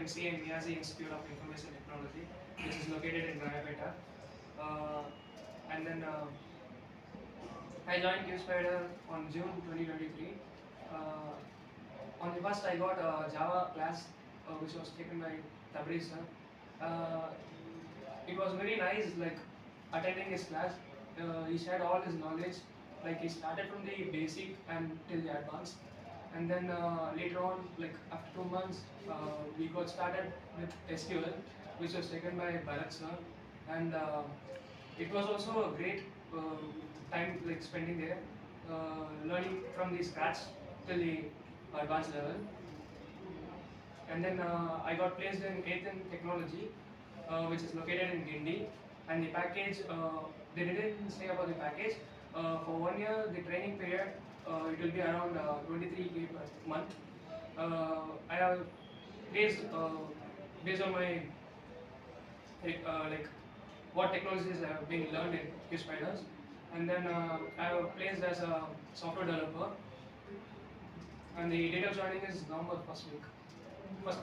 MCA in Niazi Institute of Information Technology, which is located in Rayapeta. And then I joined QSpiders on June 2023. On the first, I got a Java class, which was taken by Tabriz sir. Uh, it was very nice, like attending his class. He shared all his knowledge. Like he started from the basic and till the advanced, and then later on, like after 2 months, we got started with SQL, which was taken by Bharat sir, and it was also a great time like spending there, learning from the scratch till the advanced level. And then I got placed in 8th in technology, which is located in Gindi. And the package, they didn't say about the package. For 1 year, the training period, it will be around 23K per month. I have placed based on my like what technologies have been learned in QSpiders, and then I have placed as a software developer. And the date of joining is November first week. First